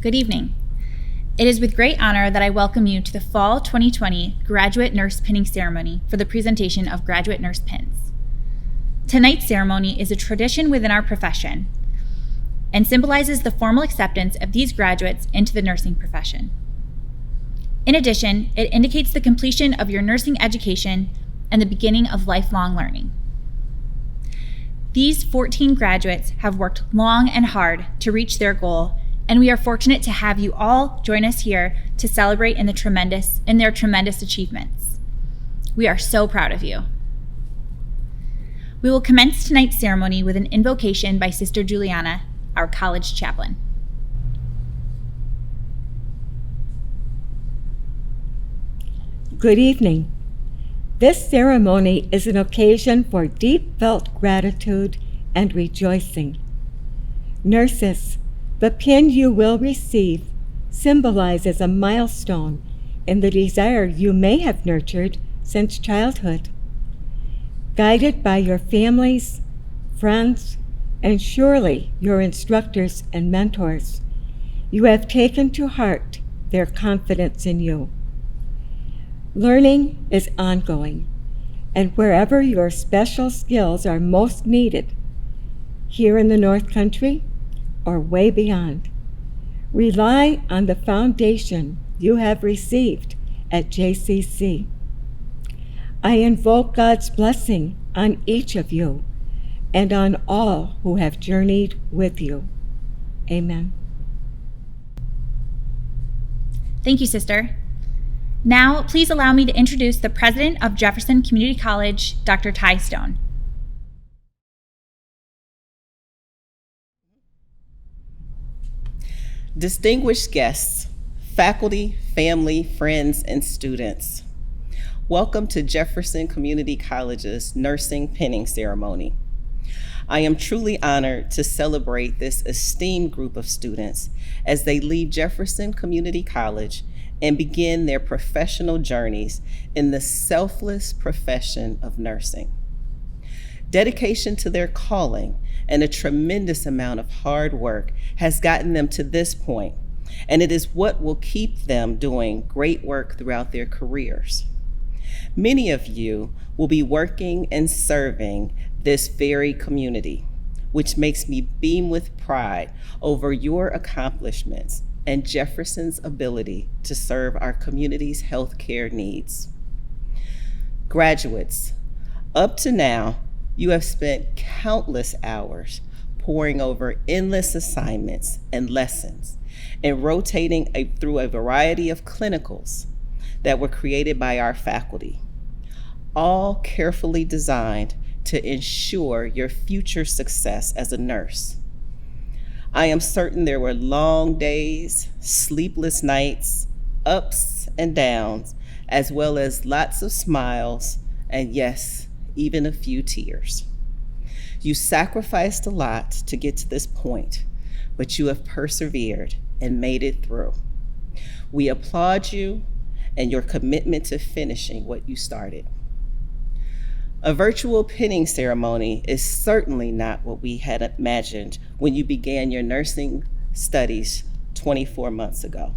Good evening. It is with great honor that I welcome you to the Fall 2020 Graduate Nurse Pinning Ceremony for the presentation of Graduate Nurse Pins. Tonight's ceremony is a tradition within our profession and symbolizes the formal acceptance of these graduates into the nursing profession. In addition, it indicates the completion of your nursing education and the beginning of lifelong learning. These 14 graduates have worked long and hard to reach their goal, and we are fortunate to have you all join us here to celebrate in their tremendous achievements. We are so proud of you. We will commence tonight's ceremony with an invocation by Sister Juliana, our college chaplain. Good evening. This ceremony is an occasion for deep felt gratitude and rejoicing. Nurses, the pin you will receive symbolizes a milestone in the desire you may have nurtured since childhood. Guided by your families, friends, and surely your instructors and mentors, you have taken to heart their confidence in you. Learning is ongoing, and wherever your special skills are most needed, here in the North Country or way beyond, rely on the foundation you have received at JCC. I invoke God's blessing on each of you and on all who have journeyed with you. Amen. Thank you, Sister. Now, please allow me to introduce the President of Jefferson Community College, Dr. Ty Stone. Distinguished guests, faculty, family, friends, and students, welcome to Jefferson Community College's Nursing Pinning Ceremony. I am truly honored to celebrate this esteemed group of students as they leave Jefferson Community College and begin their professional journeys in the selfless profession of nursing. Dedication to their calling and a tremendous amount of hard work has gotten them to this point, and it is what will keep them doing great work throughout their careers. Many of you will be working and serving this very community, which makes me beam with pride over your accomplishments and Jefferson's ability to serve our community's healthcare needs. Graduates, up to now, you have spent countless hours poring over endless assignments and lessons and rotating through a variety of clinicals that were created by our faculty, all carefully designed to ensure your future success as a nurse. I am certain there were long days, sleepless nights, ups and downs, as well as lots of smiles, and yes, even a few tears. You sacrificed a lot to get to this point, but you have persevered and made it through. We applaud you and your commitment to finishing what you started. A virtual pinning ceremony is certainly not what we had imagined when you began your nursing studies 24 months ago.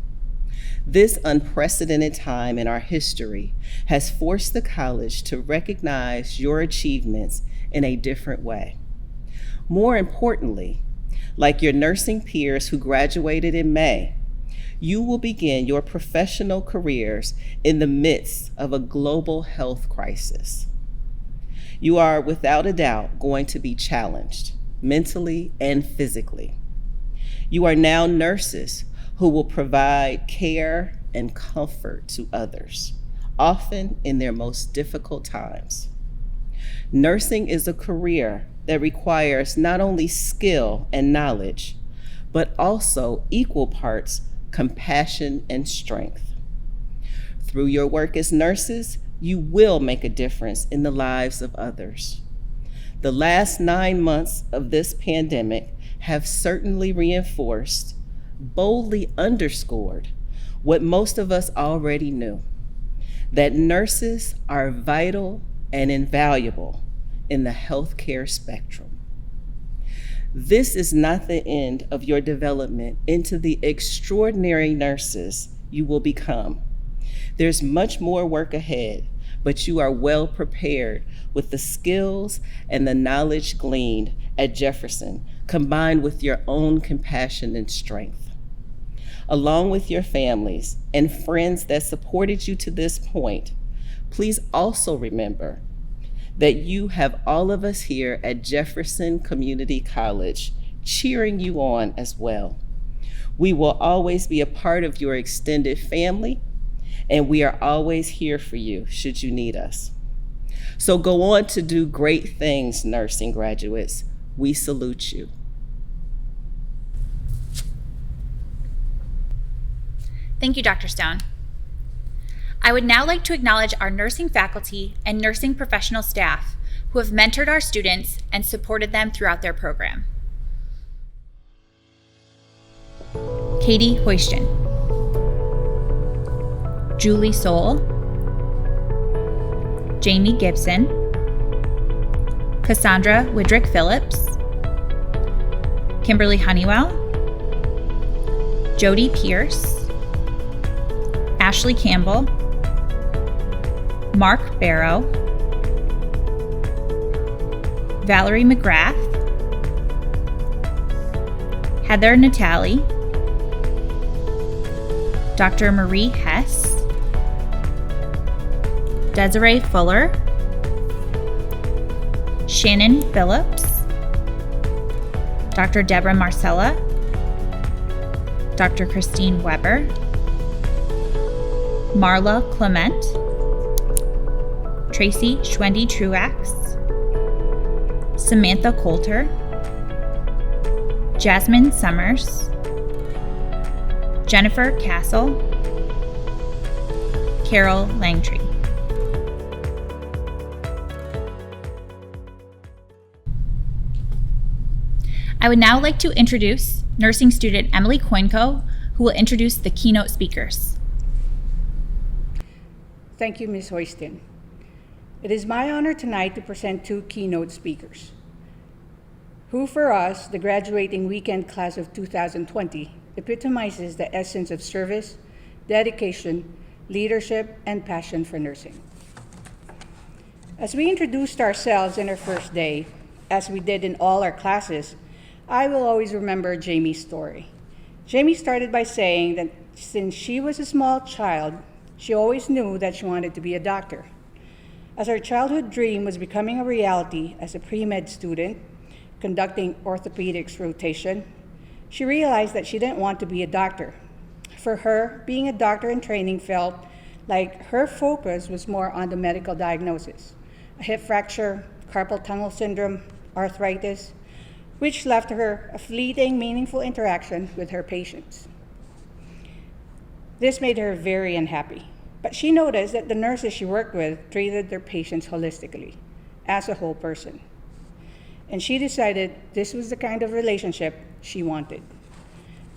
This unprecedented time in our history has forced the college to recognize your achievements in a different way. More importantly, like your nursing peers who graduated in May, you will begin your professional careers in the midst of a global health crisis. You are without a doubt going to be challenged mentally and physically. You are now nurses who will provide care and comfort to others, often in their most difficult times. Nursing is a career that requires not only skill and knowledge, but also equal parts compassion and strength. Through your work as nurses, you will make a difference in the lives of others. The last 9 months of this pandemic have certainly reinforced, boldly underscored, what most of us already knew, that nurses are vital and invaluable in the healthcare spectrum. This is not the end of your development into the extraordinary nurses you will become. There's much more work ahead, but you are well prepared with the skills and the knowledge gleaned at Jefferson, combined with your own compassion and strength. Along with your families and friends that supported you to this point, please also remember that you have all of us here at Jefferson Community College cheering you on as well. We will always be a part of your extended family, and we are always here for you should you need us. So go on to do great things, nursing graduates. We salute you. Thank you, Dr. Stone. I would now like to acknowledge our nursing faculty and nursing professional staff who have mentored our students and supported them throughout their program. Katie Hoystian, Julie Soul, Jamie Gibson, Cassandra Widrick Phillips, Kimberly Honeywell, Jody Pierce, Ashley Campbell, Mark Barrow, Valerie McGrath, Heather Natali, Dr. Marie Hess, Desiree Fuller, Shannon Phillips, Dr. Deborah Marcella, Dr. Christine Weber, Marla Clement, Tracy Schwendy Truax, Samantha Coulter, Jasmine Summers, Jennifer Castle, Carol Langtree. I would now like to introduce nursing student Emily Coinco, who will introduce the keynote speakers. Thank you, Ms. Hoystian. It is my honor tonight to present two keynote speakers, who for us, the graduating weekend class of 2020, epitomizes the essence of service, dedication, leadership, and passion for nursing. As we introduced ourselves in our first day, as we did in all our classes, I will always remember Jamie's story. Jamie started by saying that since she was a small child, she always knew that she wanted to be a doctor. As her childhood dream was becoming a reality as a pre-med student, conducting orthopedics rotation, she realized that she didn't want to be a doctor. For her, being a doctor in training felt like her focus was more on the medical diagnosis, a hip fracture, carpal tunnel syndrome, arthritis, which left her a fleeting, meaningful interaction with her patients. This made her very unhappy. But she noticed that the nurses she worked with treated their patients holistically, as a whole person. And she decided this was the kind of relationship she wanted.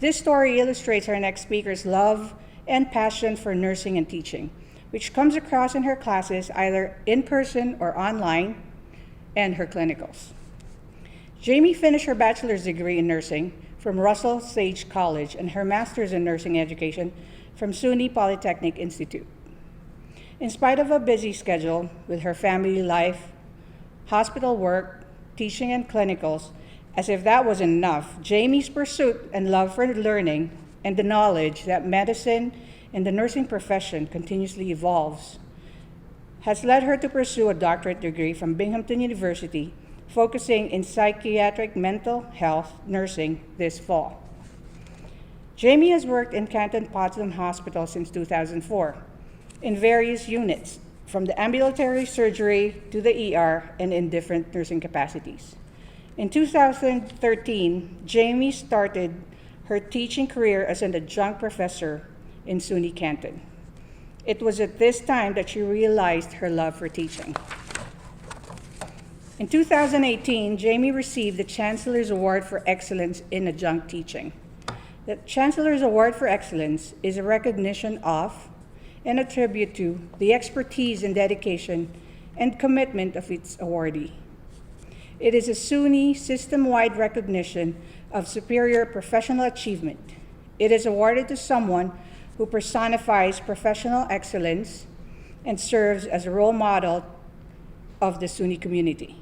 This story illustrates our next speaker's love and passion for nursing and teaching, which comes across in her classes either in person or online, and her clinicals. Jamie finished her bachelor's degree in nursing from Russell Sage College and her master's in nursing education from SUNY Polytechnic Institute. In spite of a busy schedule with her family life, hospital work, teaching, and clinicals, as if that wasn't enough, Jamie's pursuit and love for learning and the knowledge that medicine and the nursing profession continuously evolves has led her to pursue a doctorate degree from Binghamton University, focusing in psychiatric mental health nursing this fall. Jamie has worked in Canton Potsdam Hospital since 2004 in various units, from the ambulatory surgery to the ER and in different nursing capacities. In 2013, Jamie started her teaching career as an adjunct professor in SUNY Canton. It was at this time that she realized her love for teaching. In 2018, Jamie received the Chancellor's Award for Excellence in Adjunct Teaching. The Chancellor's Award for Excellence is a recognition of and a tribute to the expertise and dedication and commitment of its awardee. It is a SUNY system-wide recognition of superior professional achievement. It is awarded to someone who personifies professional excellence and serves as a role model of the SUNY community,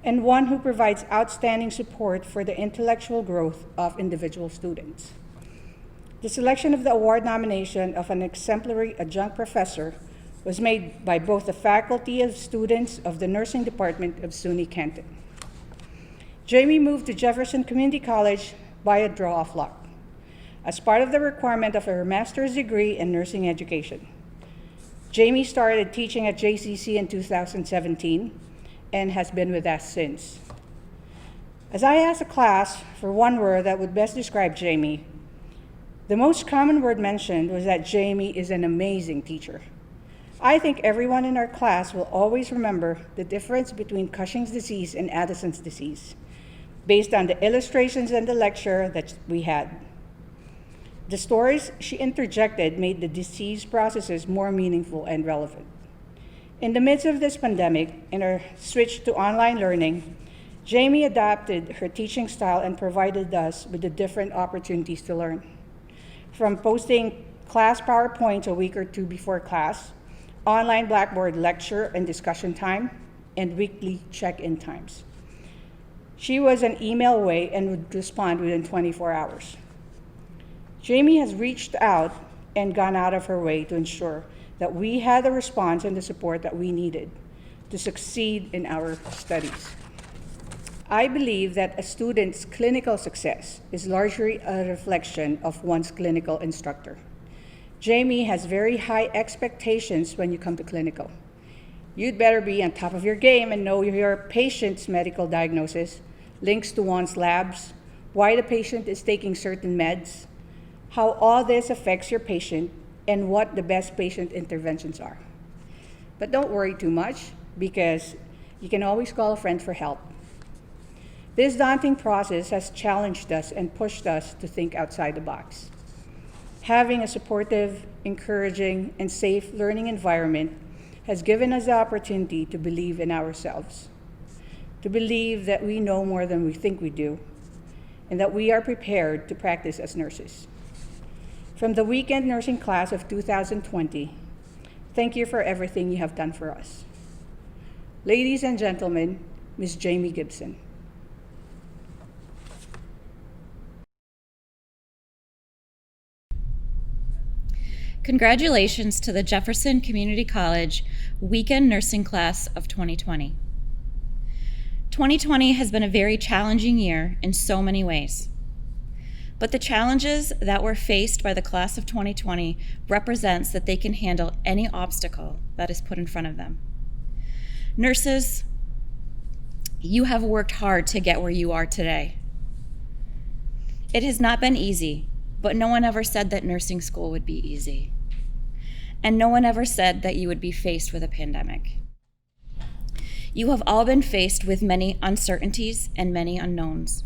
and one who provides outstanding support for the intellectual growth of individual students. The selection of the award nomination of an exemplary adjunct professor was made by both the faculty and students of the nursing department of SUNY Canton. Jamie moved to Jefferson Community College by a draw of luck, as part of the requirement of her master's degree in nursing education. Jamie started teaching at JCC in 2017 and has been with us since. As I asked the class for one word that would best describe Jamie, the most common word mentioned was that Jamie is an amazing teacher. I think everyone in our class will always remember the difference between Cushing's disease and Addison's disease, based on the illustrations and the lecture that we had. The stories she interjected made the disease processes more meaningful and relevant. In the midst of this pandemic, in her switch to online learning, Jamie adapted her teaching style and provided us with the different opportunities to learn. From posting class PowerPoints a week or two before class, online Blackboard lecture and discussion time, and weekly check-in times. She was an email away and would respond within 24 hours. Jamie has reached out and gone out of her way to ensure that we had the response and the support that we needed to succeed in our studies. I believe that a student's clinical success is largely a reflection of one's clinical instructor. Jamie has very high expectations when you come to clinical. You'd better be on top of your game and know your patient's medical diagnosis, links to one's labs, why the patient is taking certain meds, how all this affects your patient, and what the best patient interventions are. But don't worry too much, because you can always call a friend for help. This daunting process has challenged us and pushed us to think outside the box. Having a supportive, encouraging, and safe learning environment has given us the opportunity to believe in ourselves, to believe that we know more than we think we do, and that we are prepared to practice as nurses. From the weekend nursing class of 2020, thank you for everything you have done for us. Ladies and gentlemen, Ms. Jamie Gibson. Congratulations to the Jefferson Community College Weekend Nursing Class of 2020. 2020 has been a very challenging year in so many ways. But the challenges that were faced by the class of 2020 represents that they can handle any obstacle that is put in front of them. Nurses, you have worked hard to get where you are today. It has not been easy, but no one ever said that nursing school would be easy. And no one ever said that you would be faced with a pandemic. You have all been faced with many uncertainties and many unknowns.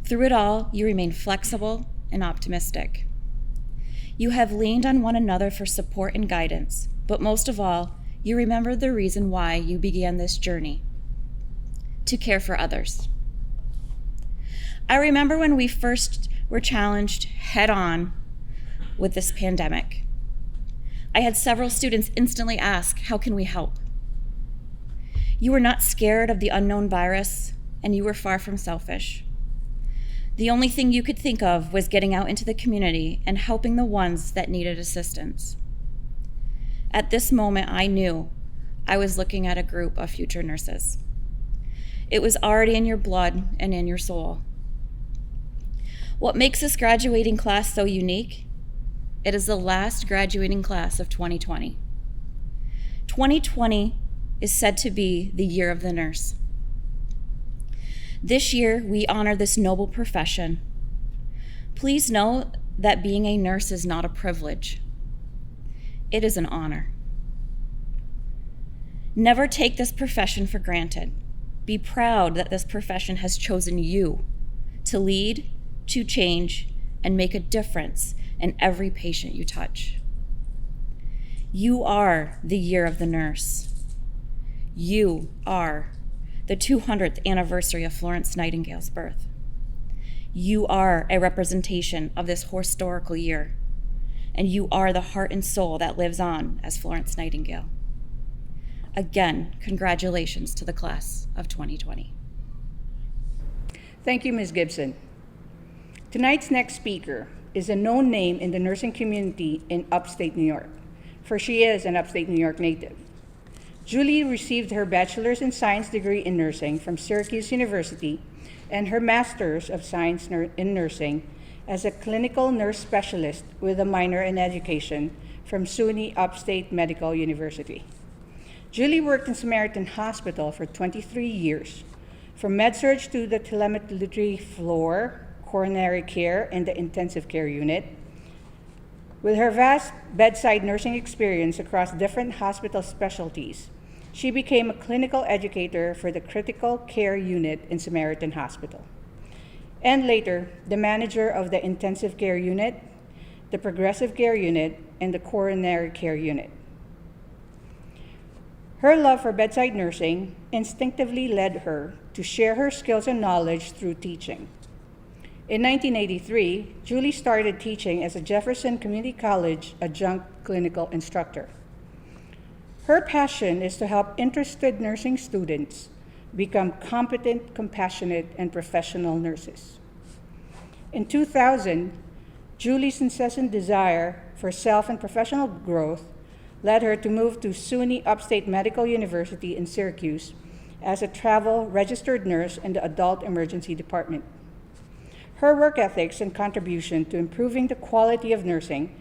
Through it all, you remain flexible and optimistic. You have leaned on one another for support and guidance, but most of all, you remember the reason why you began this journey: to care for others. I remember when we first were challenged head on with this pandemic. I had several students instantly ask, how can we help? You were not scared of the unknown virus, and you were far from selfish. The only thing you could think of was getting out into the community and helping the ones that needed assistance. At this moment, I knew I was looking at a group of future nurses. It was already in your blood and in your soul. What makes this graduating class so unique? It is the last graduating class of 2020. 2020 is said to be the year of the nurse. This year, we honor this noble profession. Please know that being a nurse is not a privilege. It is an honor. Never take this profession for granted. Be proud that this profession has chosen you to lead, to change, and make a difference in every patient you touch. You are the year of the nurse. You are the 200th anniversary of Florence Nightingale's birth. You are a representation of this historical year, and you are the heart and soul that lives on as Florence Nightingale. Again, congratulations to the class of 2020. Thank you, Ms. Gibson. Tonight's next speaker is a known name in the nursing community in upstate New York, for she is an upstate New York native. Julie received her bachelor's in science degree in nursing from Syracuse University and her master's of science in nursing as a clinical nurse specialist with a minor in education from SUNY Upstate Medical University. Julie worked in Samaritan Hospital for 23 years, from med-surg to the telemetry floor, coronary care, and the intensive care unit. With her vast bedside nursing experience across different hospital specialties, she became a clinical educator for the critical care unit in Samaritan Hospital, and later the manager of the intensive care unit, the progressive care unit, and the coronary care unit. Her love for bedside nursing instinctively led her to share her skills and knowledge through teaching. In 1983, Julie started teaching as a Jefferson Community College adjunct clinical instructor. Her passion is to help interested nursing students become competent, compassionate, and professional nurses. In 2000, Julie's incessant desire for self and professional growth led her to move to SUNY Upstate Medical University in Syracuse as a travel registered nurse in the adult emergency department. Her work ethics and contribution to improving the quality of nursing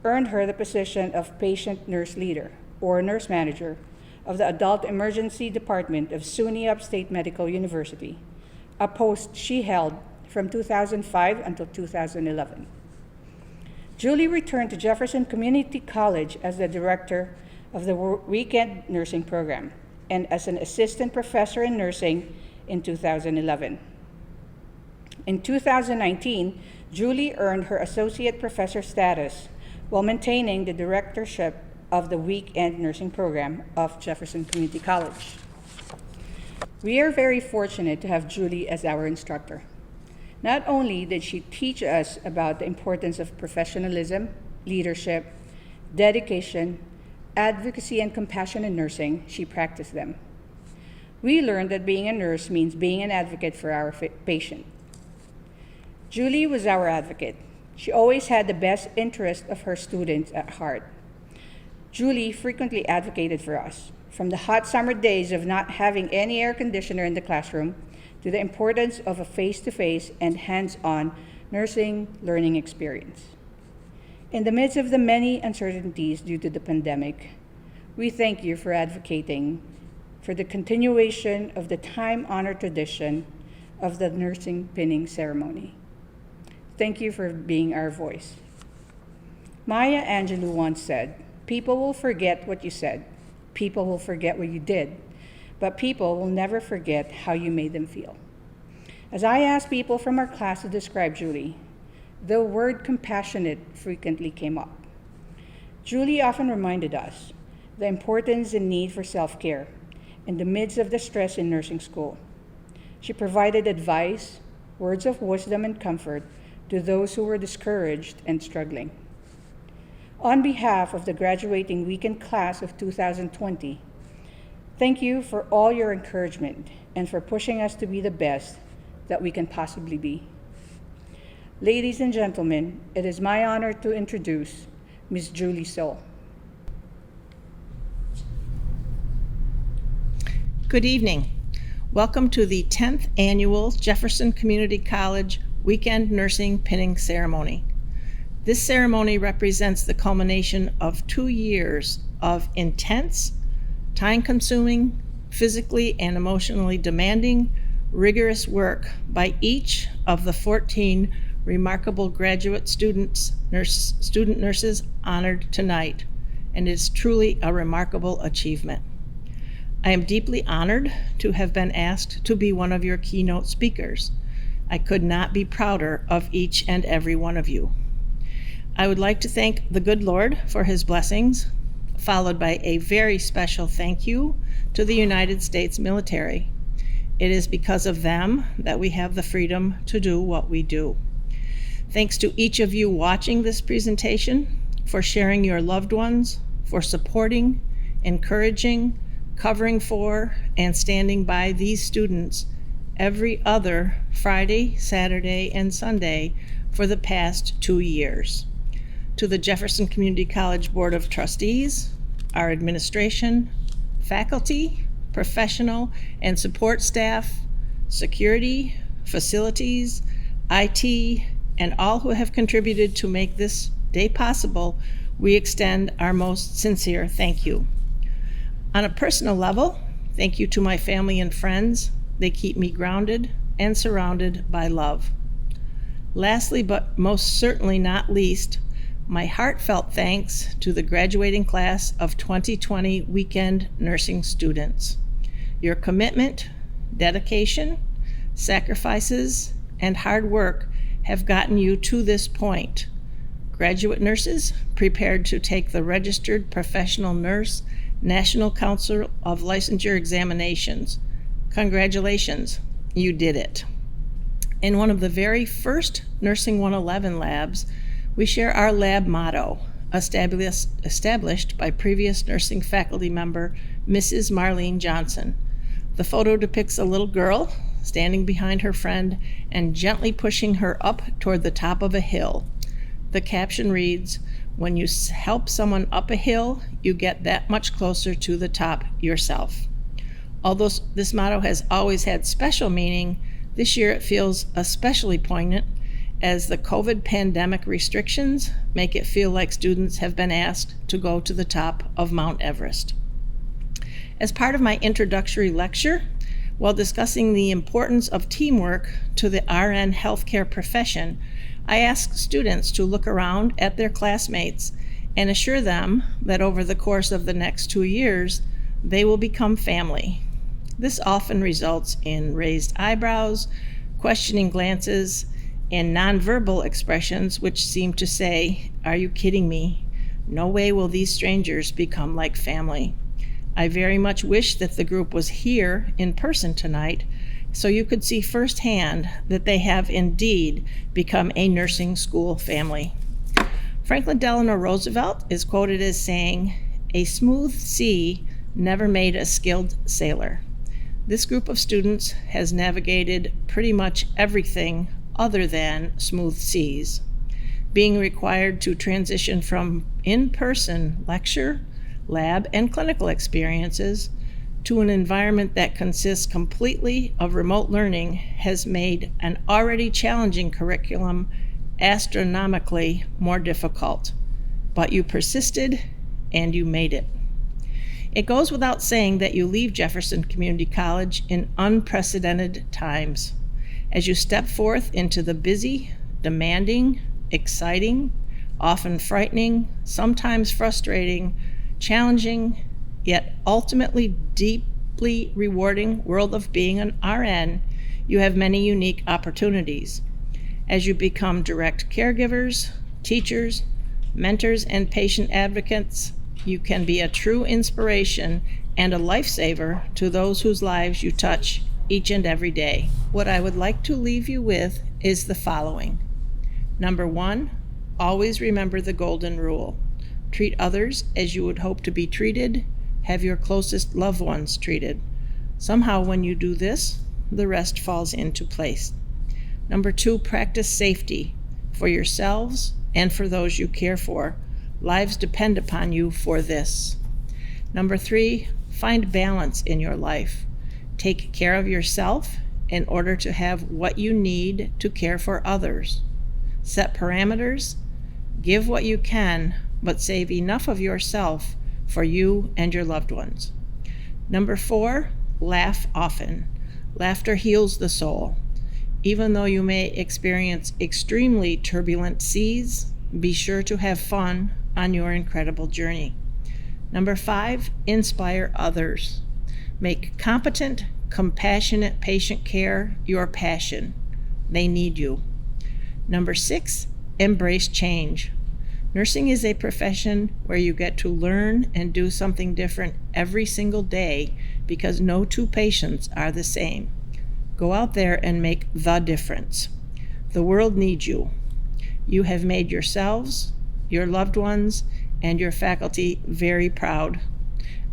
earned her the position of patient nurse leader, or nurse manager, of the adult emergency department of SUNY Upstate Medical University, a post she held from 2005 until 2011. Julie returned to Jefferson Community College as the director of the weekend nursing program and as an assistant professor in nursing in 2011. In 2019, Julie earned her associate professor status while maintaining the directorship of the weekend nursing program of Jefferson Community College. We are very fortunate to have Julie as our instructor. Not only did she teach us about the importance of professionalism, leadership, dedication, advocacy, and compassion in nursing, she practiced them. We learned that being a nurse means being an advocate for our patient. Julie was our advocate. She always had the best interest of her students at heart. Julie frequently advocated for us, from the hot summer days of not having any air conditioner in the classroom to the importance of a face-to-face and hands-on nursing learning experience. In the midst of the many uncertainties due to the pandemic, we thank you for advocating for the continuation of the time-honored tradition of the nursing pinning ceremony. Thank you for being our voice. Maya Angelou once said, "People will forget what you said, people will forget what you did, but people will never forget how you made them feel." As I asked people from our class to describe Julie, the word compassionate frequently came up. Julie often reminded us the importance and need for self-care in the midst of the stress in nursing school. She provided advice, words of wisdom, and comfort to those who were discouraged and struggling. On behalf of the graduating weekend class of 2020, thank you for all your encouragement and for pushing us to be the best that we can possibly be. Ladies and gentlemen, it is my honor to introduce Ms. Julie So. Good evening. Welcome to the 10th Annual Jefferson Community College Weekend Nursing Pinning Ceremony. This ceremony represents the culmination of 2 years of intense, time-consuming, physically and emotionally demanding, rigorous work by each of the 14 remarkable graduate student nurses honored tonight, and it is truly a remarkable achievement. I am deeply honored to have been asked to be one of your keynote speakers. I could not be prouder of each and every one of you. I would like to thank the good Lord for his blessings, followed by a very special thank you to the United States military. It is because of them that we have the freedom to do what we do. Thanks to each of you watching this presentation, for sharing your loved ones, for supporting, encouraging, covering for, and standing by these students every other Friday, Saturday, and Sunday for the past 2 years. To the Jefferson Community College Board of Trustees, our administration, faculty, professional and support staff, security, facilities, IT, and all who have contributed to make this day possible, we extend our most sincere thank you. On a personal level, thank you to my family and friends. They keep me grounded and surrounded by love. Lastly, but most certainly not least, my heartfelt thanks to the graduating class of 2020 weekend nursing students. Your commitment, dedication, sacrifices, and hard work have gotten you to this point. Graduate nurses prepared to take the Registered Professional Nurse National Council of Licensure examinations. Congratulations, you did it. In one of the very first Nursing 111 labs, we share our lab motto, established by previous nursing faculty member, Mrs. Marlene Johnson. The photo depicts a little girl standing behind her friend and gently pushing her up toward the top of a hill. The caption reads, "When you help someone up a hill, you get that much closer to the top yourself." Although this motto has always had special meaning, this year it feels especially poignant as the COVID pandemic restrictions make it feel like students have been asked to go to the top of Mount Everest. As part of my introductory lecture, while discussing the importance of teamwork to the RN healthcare profession, I asked students to look around at their classmates and assure them that over the course of the next 2 years, they will become family. This often results in raised eyebrows, questioning glances, and nonverbal expressions which seem to say, "Are you kidding me? No way will these strangers become like family." I very much wish that the group was here in person tonight so you could see firsthand that they have indeed become a nursing school family. Franklin Delano Roosevelt is quoted as saying, "A smooth sea never made a skilled sailor." This group of students has navigated pretty much everything other than smooth seas, being required to transition from in-person lecture, lab, and clinical experiences to an environment that consists completely of remote learning has made an already challenging curriculum astronomically more difficult. But you persisted and you made it. It goes without saying that you leave Jefferson Community College in unprecedented times as you step forth into the busy, demanding, exciting, often frightening, sometimes frustrating, challenging, yet ultimately deeply rewarding world of being an RN. You have many unique opportunities. As you become direct caregivers, teachers, mentors, and patient advocates, you can be a true inspiration and a lifesaver to those whose lives you touch each and every day. What I would like to leave you with is the following. Number 1, always remember the golden rule. Treat others as you would hope to be treated. Have your closest loved ones treated. Somehow when you do this, the rest falls into place. Number 2, practice safety. for yourselves and for those you care for. Lives depend upon you for this. Number 3, find balance in your life. Take care of yourself in order to have what you need to care for others. Set parameters, give what you can, but save enough of yourself for you and your loved ones. Number 4, laugh often. Laughter heals the soul. Even though you may experience extremely turbulent seas, be sure to have fun on your incredible journey. Number 5, inspire others. Make competent, compassionate patient care your passion. They need you. Number 6, embrace change. Nursing is a profession where you get to learn and do something different every single day because no two patients are the same. Go out there and make the difference. The world needs you. You have made yourselves, your loved ones, and your faculty very proud.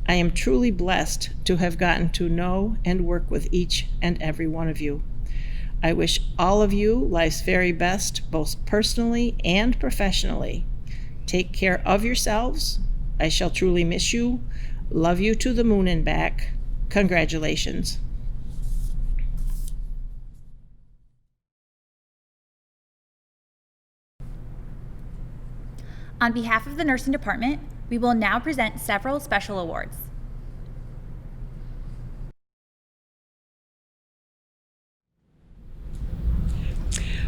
I am truly blessed to have gotten to know and work with each and every one of you. I wish all of you life's very best, both personally and professionally. Take care of yourselves. I shall truly miss you. Love you to the moon and back. Congratulations. On behalf of the nursing department, we will now present several special awards.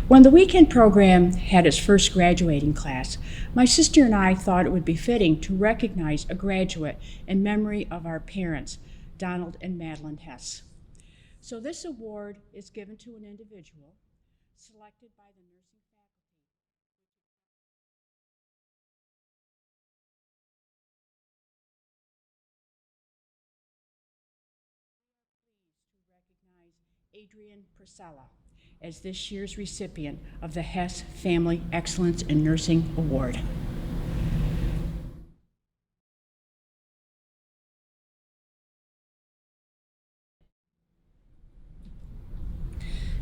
When the weekend program had its first graduating class, my sister and I thought it would be fitting to recognize a graduate in memory of our parents, Donald and Madeline Hess. So this award is given to an individual selected by the nursing faculty. We are pleased to recognize Adrian Priscilla as this year's recipient of the Hess Family Excellence in Nursing Award.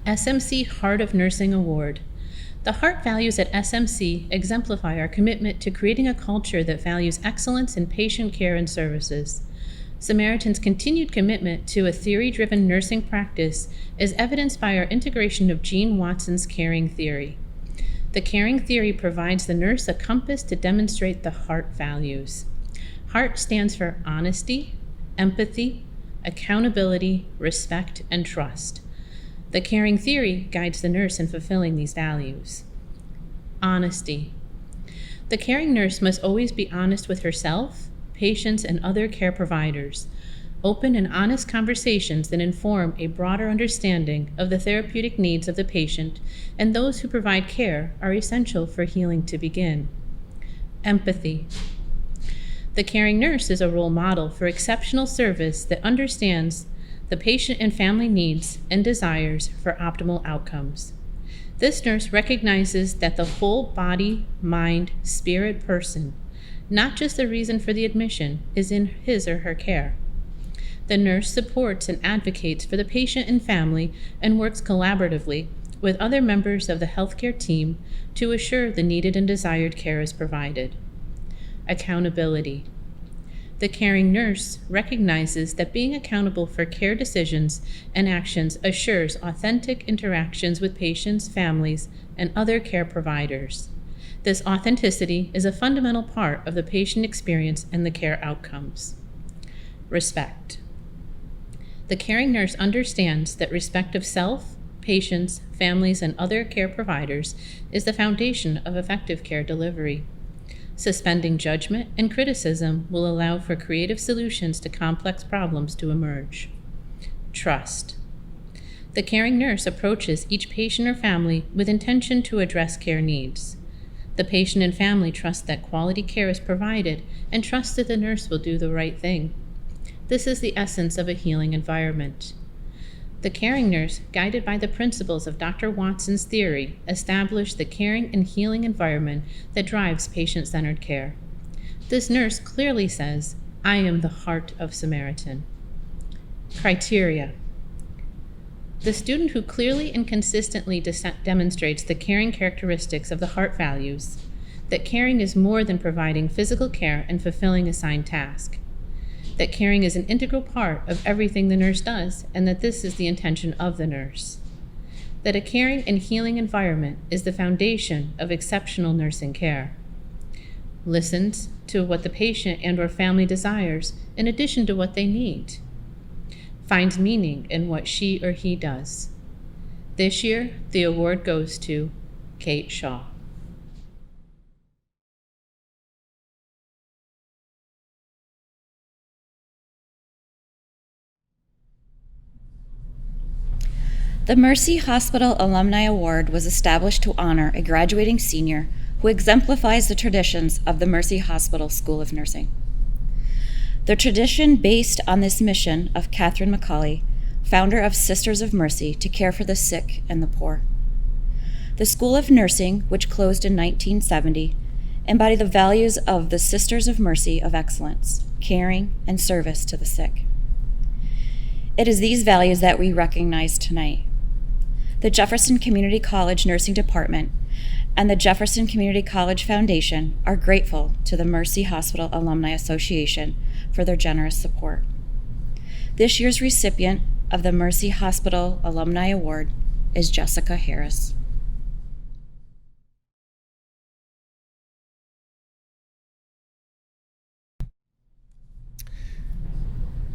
SMC Heart of Nursing Award. The heart values at SMC exemplify our commitment to creating a culture that values excellence in patient care and services. Samaritan's continued commitment to a theory-driven nursing practice is evidenced by our integration of Gene Watson's caring theory. The caring theory provides the nurse a compass to demonstrate the heart values. HEART stands for honesty, empathy, accountability, respect, and trust. The caring theory guides the nurse in fulfilling these values. Honesty. The caring nurse must always be honest with herself, patients, and other care providers. Open and honest conversations that inform a broader understanding of the therapeutic needs of the patient and those who provide care are essential for healing to begin. Empathy. The caring nurse is a role model for exceptional service that understands the patient and family needs and desires for optimal outcomes. This nurse recognizes that the whole body, mind, spirit person, not just the reason for the admission, is in his or her care. The nurse supports and advocates for the patient and family and works collaboratively with other members of the healthcare team to assure the needed and desired care is provided. Accountability. The caring nurse recognizes that being accountable for care decisions and actions assures authentic interactions with patients, families, and other care providers. This authenticity is a fundamental part of the patient experience and the care outcomes. Respect. The caring nurse understands that respect of self, patients, families, and other care providers is the foundation of effective care delivery. Suspending judgment and criticism will allow for creative solutions to complex problems to emerge. Trust. The caring nurse approaches each patient or family with intention to address care needs. The patient and family trust that quality care is provided and trust that the nurse will do the right thing. This is the essence of a healing environment. The caring nurse, guided by the principles of Dr. Watson's theory, established the caring and healing environment that drives patient-centered care. This nurse clearly says, "I am the heart of Samaritan." Criteria. The student who clearly and consistently demonstrates the caring characteristics of the heart values, that caring is more than providing physical care and fulfilling assigned task, that caring is an integral part of everything the nurse does, and that this is the intention of the nurse, that a caring and healing environment is the foundation of exceptional nursing care, listens to what the patient and or family desires in addition to what they need, finds meaning in what she or he does. This year, the award goes to Kate Shaw. The Mercy Hospital Alumni Award was established to honor a graduating senior who exemplifies the traditions of the Mercy Hospital School of Nursing. The tradition based on this mission of Catherine McCauley, founder of Sisters of Mercy, to care for the sick and the poor. The School of Nursing, which closed in 1970, embodied the values of the Sisters of Mercy of excellence, caring, and service to the sick. It is these values that we recognize tonight. The Jefferson Community College Nursing Department and the Jefferson Community College Foundation are grateful to the Mercy Hospital Alumni Association for their generous support. This year's recipient of the Mercy Hospital Alumni Award is Jessica Harris.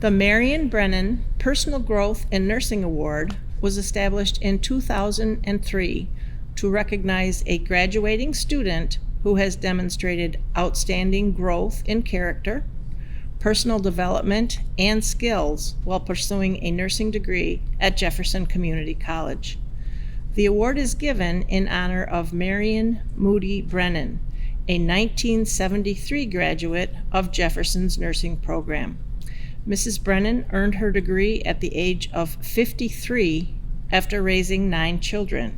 The Marion Brennan Personal Growth in Nursing Award was established in 2003 to recognize a graduating student who has demonstrated outstanding growth in character, personal development, and skills while pursuing a nursing degree at Jefferson Community College. The award is given in honor of Marion Moody Brennan, a 1973 graduate of Jefferson's nursing program. Mrs. Brennan earned her degree at the age of 53 after raising 9 children.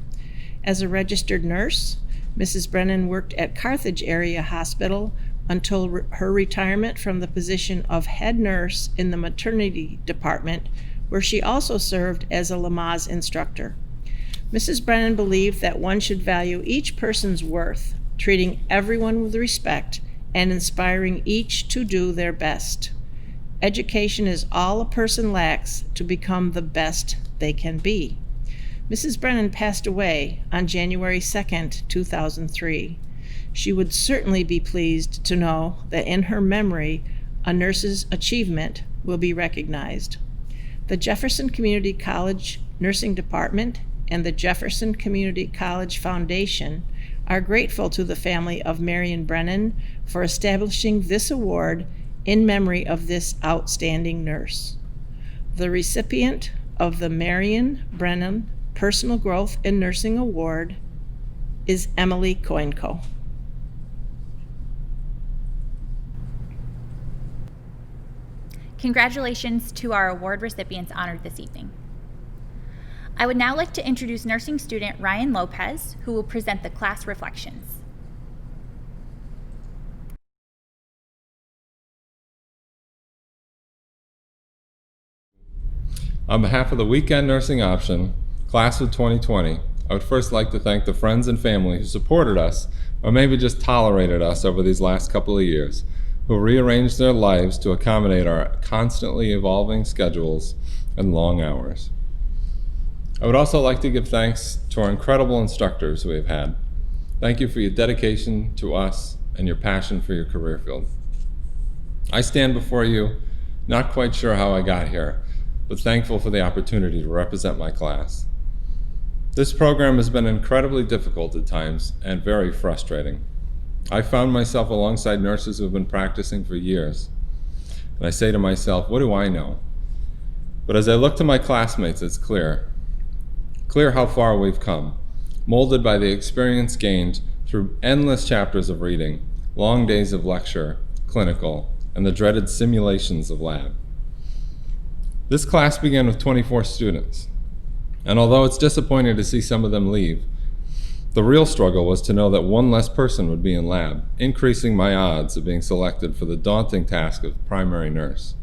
As a registered nurse, Mrs. Brennan worked at Carthage Area Hospital until her retirement from the position of head nurse in the maternity department, where she also served as a Lamaze instructor. Mrs. Brennan believed that one should value each person's worth, treating everyone with respect and inspiring each to do their best. Education is all a person lacks to become the best they can be. Mrs. Brennan passed away on January 2nd, 2003. She would certainly be pleased to know that in her memory, a nurse's achievement will be recognized. The Jefferson Community College Nursing Department and the Jefferson Community College Foundation are grateful to the family of Marion Brennan for establishing this award in memory of this outstanding nurse. The recipient of the Marion Brennan Personal Growth in Nursing Award is Emily Coinco. Congratulations to our award recipients honored this evening. I would now like to introduce nursing student Ryan Lopez, who will present the class reflections. On behalf of the Weekend Nursing Option, Class of 2020, I would first like to thank the friends and family who supported us, or maybe just tolerated us over these last couple of years, who rearranged their lives to accommodate our constantly evolving schedules and long hours. I would also like to give thanks to our incredible instructors we have had. Thank you for your dedication to us and your passion for your career field. I stand before you, not quite sure how I got here, but thankful for the opportunity to represent my class. This program has been incredibly difficult at times and very frustrating. I found myself alongside nurses who have been practicing for years, and I say to myself, what do I know? But as I look to my classmates, it's clear how far we've come, molded by the experience gained through endless chapters of reading, long days of lecture, clinical, and the dreaded simulations of lab. This class began with 24 students, and although it's disappointing to see some of them leave, the real struggle was to know that one less person would be in lab, increasing my odds of being selected for the daunting task of primary nurse.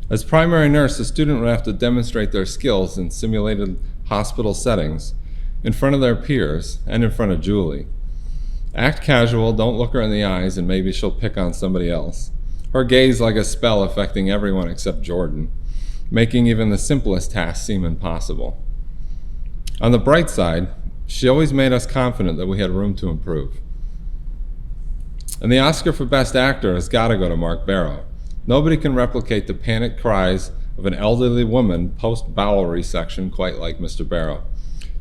As primary nurse, a student would have to demonstrate their skills in simulated hospital settings in front of their peers and in front of Julie. Act casual, don't look her in the eyes, and maybe she'll pick on somebody else. Her gaze like a spell affecting everyone except Jordan, making even the simplest tasks seem impossible. On the bright side, she always made us confident that we had room to improve. And the Oscar for Best Actor has got to go to Mark Barrow. Nobody can replicate the panicked cries of an elderly woman post-bowel resection quite like Mr. Barrow,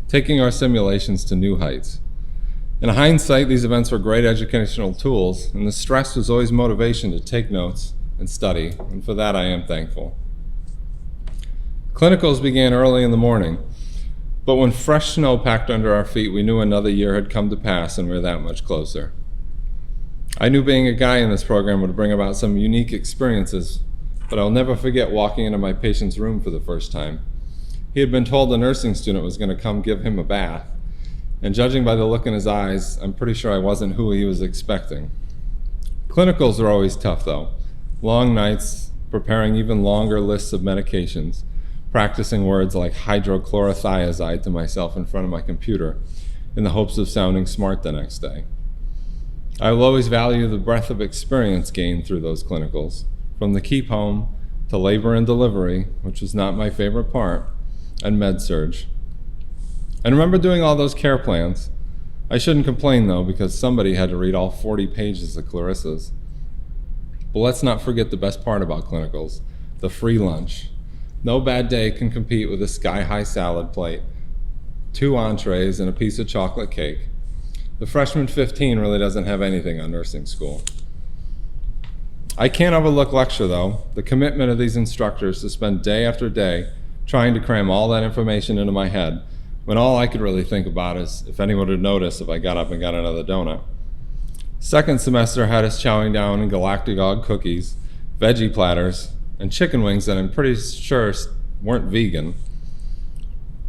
taking our simulations to new heights. In hindsight, these events were great educational tools, and the stress was always motivation to take notes and study, and for that I am thankful. Clinicals began early in the morning, but when fresh snow packed under our feet, we knew another year had come to pass and we were that much closer. I knew being a guy in this program would bring about some unique experiences, but I'll never forget walking into my patient's room for the first time. He had been told a nursing student was going to come give him a bath, and judging by the look in his eyes, I'm pretty sure I wasn't who he was expecting. Clinicals are always tough though. Long nights, preparing even longer lists of medications, practicing words like hydrochlorothiazide to myself in front of my computer in the hopes of sounding smart the next day. I will always value the breadth of experience gained through those clinicals, from the keep home to labor and delivery, which was not my favorite part, and med-surg. And remember doing all those care plans. I shouldn't complain though, because somebody had to read all 40 pages of Clarissa's. But let's not forget the best part about clinicals, the free lunch. No bad day can compete with a sky-high salad plate, 2 entrees, and a piece of chocolate cake. The freshman 15 really doesn't have anything on nursing school. I can't overlook lecture though, the commitment of these instructors to spend day after day trying to cram all that information into my head, when all I could really think about is if anyone would notice if I got up and got another donut. Second semester had us chowing down on Galactic cookies, veggie platters, and chicken wings that I'm pretty sure weren't vegan.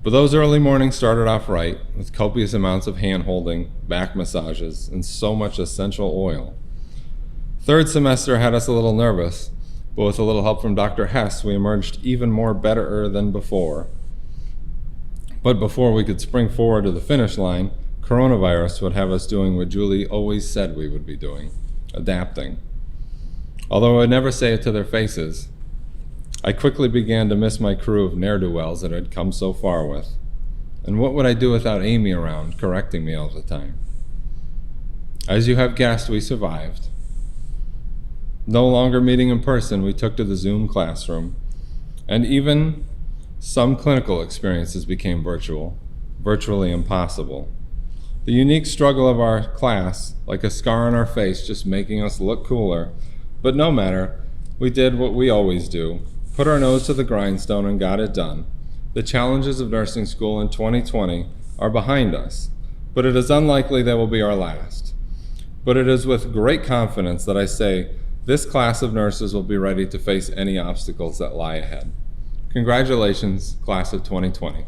But those early mornings started off right, with copious amounts of hand-holding, back massages, and so much essential oil. Third semester had us a little nervous, but with a little help from Dr. Hess, we emerged even more betterer than before. But before we could spring forward to the finish line, coronavirus would have us doing what Julie always said we would be doing, adapting. Although I would never say it to their faces, I quickly began to miss my crew of ne'er-do-wells that I'd come so far with. And what would I do without Amy around, correcting me all the time? As you have guessed, we survived. No longer meeting in person, we took to the Zoom classroom, and even some clinical experiences became virtually impossible. The unique struggle of our class, like a scar on our face, just making us look cooler, but no matter, we did what we always do, put our nose to the grindstone and got it done. The challenges of nursing school in 2020 are behind us, but it is unlikely they will be our last. But it is with great confidence that I say this class of nurses will be ready to face any obstacles that lie ahead. Congratulations, class of 2020.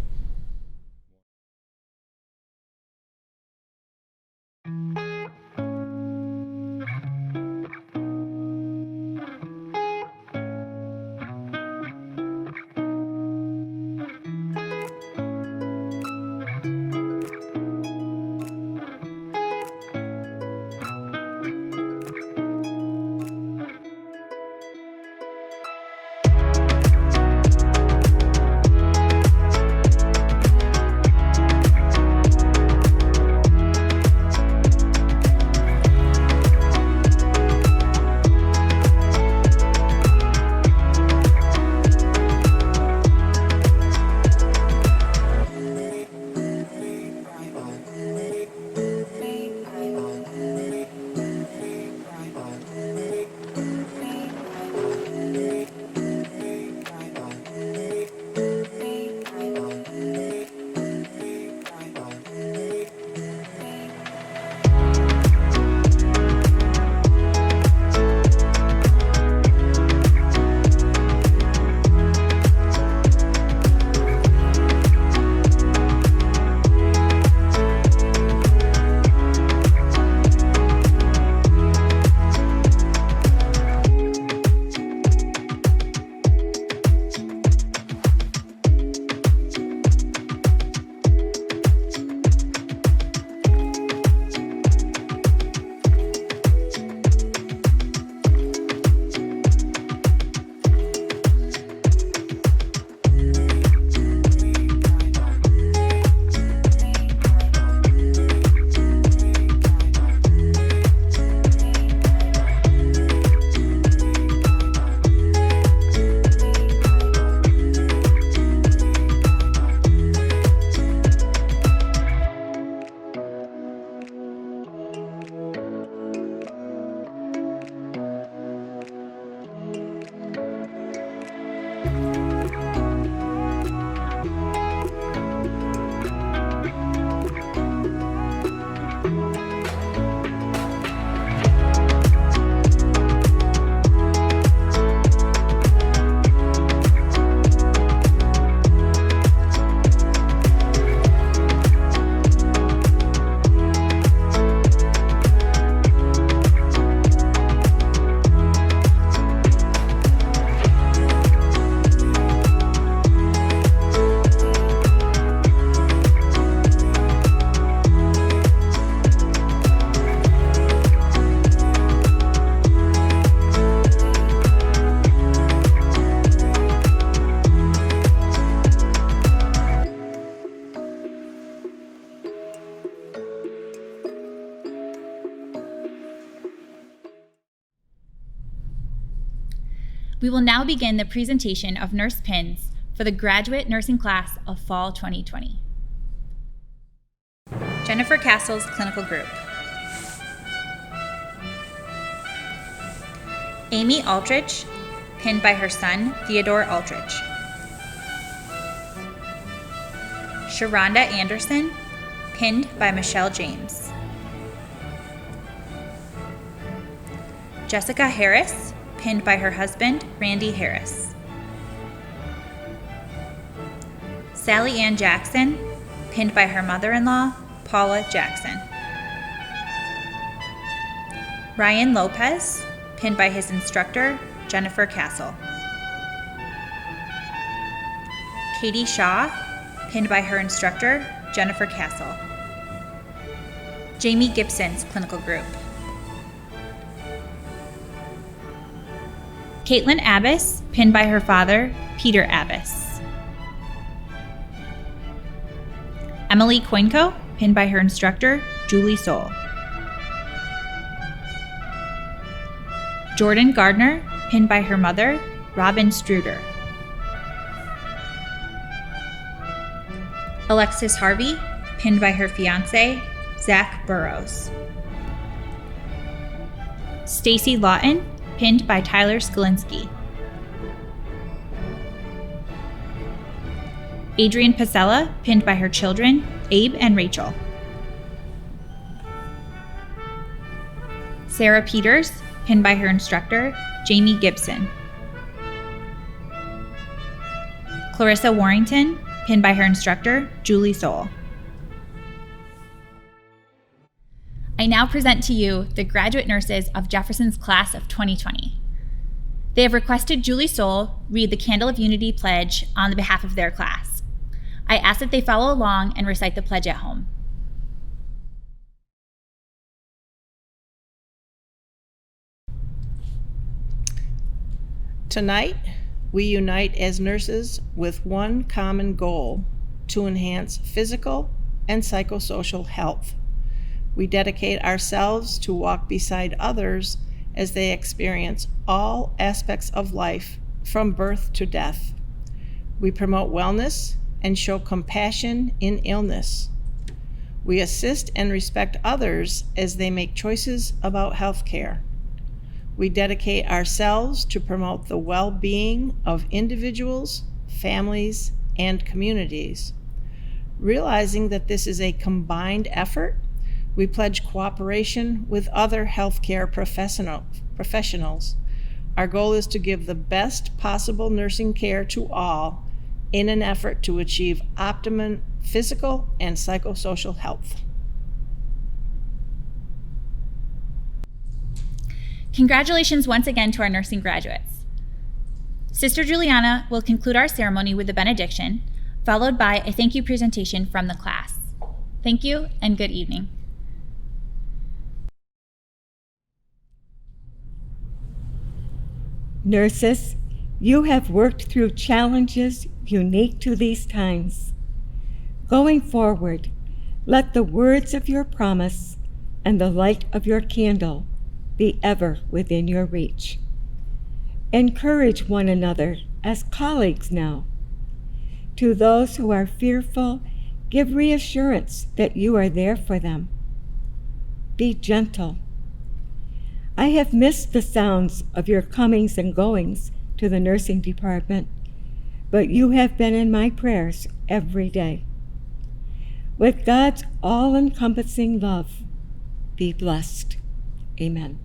We will now begin the presentation of nurse pins for the graduate nursing class of fall 2020. Jennifer Castle's clinical group. Amy Aldrich, pinned by her son, Theodore Aldrich. Sharonda Anderson, pinned by Michelle James. Jessica Harris, pinned by her husband, Randy Harris. Sally Ann Jackson, pinned by her mother-in-law, Paula Jackson. Ryan Lopez, pinned by his instructor, Jennifer Castle. Katie Shaw, pinned by her instructor, Jennifer Castle. Jamie Gibson's clinical group. Caitlin Abbas, pinned by her father, Peter Abbas. Emily Coinco, pinned by her instructor, Julie Soul. Jordan Gardner, pinned by her mother, Robin Struder. Alexis Harvey, pinned by her fiance, Zach Burrows. Stacy Lawton, pinned by Tyler Skolinski. Adrian Pasella, pinned by her children, Abe and Rachel. Sarah Peters, pinned by her instructor, Jamie Gibson. Clarissa Warrington, pinned by her instructor, Julie Soul. I now present to you the graduate nurses of Jefferson's class of 2020. They have requested Julie Soul read the Candle of Unity pledge on the behalf of their class. I ask that they follow along and recite the pledge at home. Tonight, we unite as nurses with one common goal: to enhance physical and psychosocial health. We dedicate ourselves to walk beside others as they experience all aspects of life from birth to death. We promote wellness and show compassion in illness. We assist and respect others as they make choices about health care. We dedicate ourselves to promote the well-being of individuals, families, and communities. Realizing that this is a combined effort, we pledge cooperation with other healthcare professionals. Our goal is to give the best possible nursing care to all in an effort to achieve optimum physical and psychosocial health. Congratulations once again to our nursing graduates. Sister Juliana will conclude our ceremony with a benediction, followed by a thank you presentation from the class. Thank you and good evening. Nurses, you have worked through challenges unique to these times. Going forward, let the words of your promise and the light of your candle be ever within your reach. Encourage one another as colleagues now. To those who are fearful, give reassurance that you are there for them. Be gentle. I have missed the sounds of your comings and goings to the nursing department, but you have been in my prayers every day. With God's all-encompassing love, be blessed. Amen.